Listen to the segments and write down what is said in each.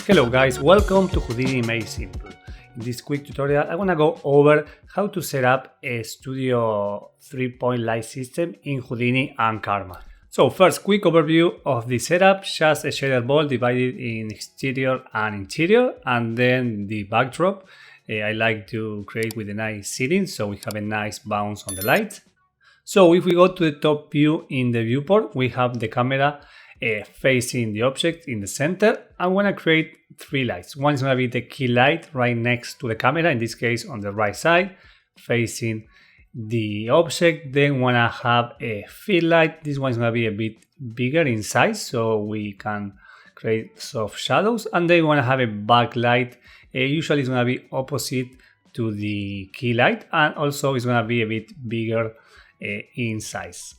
Hello guys, welcome to Houdini Made Simple. In this quick tutorial, I want to go over how to set up a Studio 3-point light system in Houdini and Karma. So first, quick overview of the setup, just a shader ball divided in exterior and interior, and then the backdrop. I like to create with a nice seating, so we have a nice bounce on the light. So if we go to the top view in the viewport, we have the camera facing the object in the center. I want to create three lights. One is going to be the key light right next to the camera, in this case on the right side, facing the object. Then want to have a fill light. This one is going to be a bit bigger in size, so we can create soft shadows. And then want to have a backlight. Usually it's going to be opposite to the key light, and also it's going to be a bit bigger in size.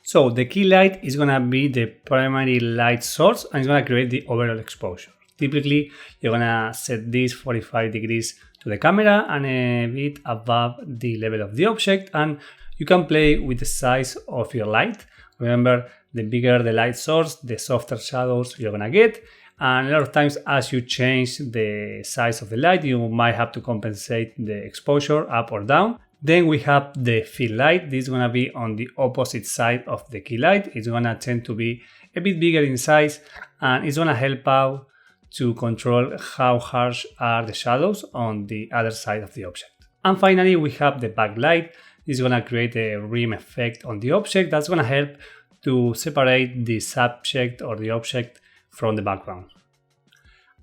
So the key light is going to be the primary light source, and it's going to create the overall exposure. Typically, you're going to set this 45 degrees to the camera and a bit above the level of the object, and you can play with the size of your light. Remember, the bigger the light source, the softer shadows you're going to get. And a lot of times, as you change the size of the light, you might have to compensate the exposure up or down. Then we have the fill light. This is going to be on the opposite side of the key light. It's going to tend to be a bit bigger in size, and it's going to help out to control how harsh are the shadows on the other side of the object. And finally, we have the backlight. This is going to create a rim effect on the object that's going to help to separate the subject or the object from the background.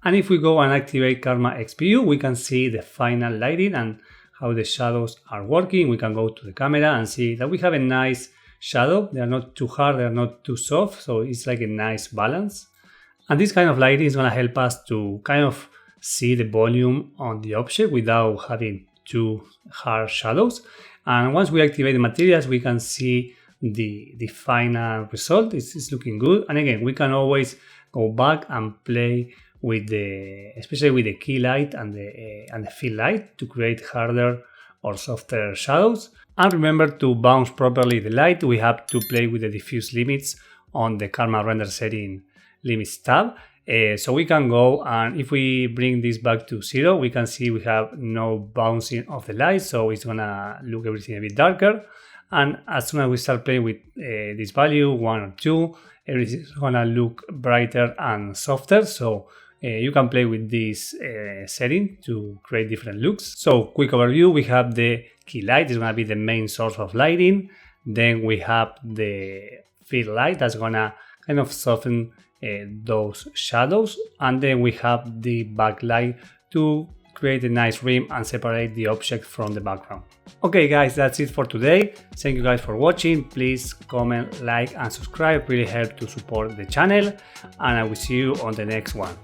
And if we go and activate Karma XPU, we can see the final lighting and how the shadows are working. We can go to the camera and see that we have a nice shadow. They are not too hard, they are not too soft, so it's like a nice balance. And this kind of lighting is going to help us to kind of see the volume on the object without having too hard shadows. And once we activate the materials, we can see the final result. It's looking good. And again, we can always go back and play with especially with the key light and the fill light to create harder or softer shadows. And remember, to bounce properly the light, we have to play with the diffuse limits on the Karma render setting limits tab. So we can go, and if we bring this back to 0, we can see we have no bouncing of the light, so it's gonna look everything a bit darker. And as soon as we start playing with this value 1 or 2, everything's gonna look brighter and softer. So you can play with this setting to create different looks. So quick overview, we have the key light, is going to be the main source of lighting. Then we have the fill light that's going to kind of soften those shadows. And then we have the backlight to create a nice rim and separate the object from the background. Okay guys, that's it for today. Thank you guys for watching. Please comment, like and subscribe, really help to support the channel, and I will see you on the next one.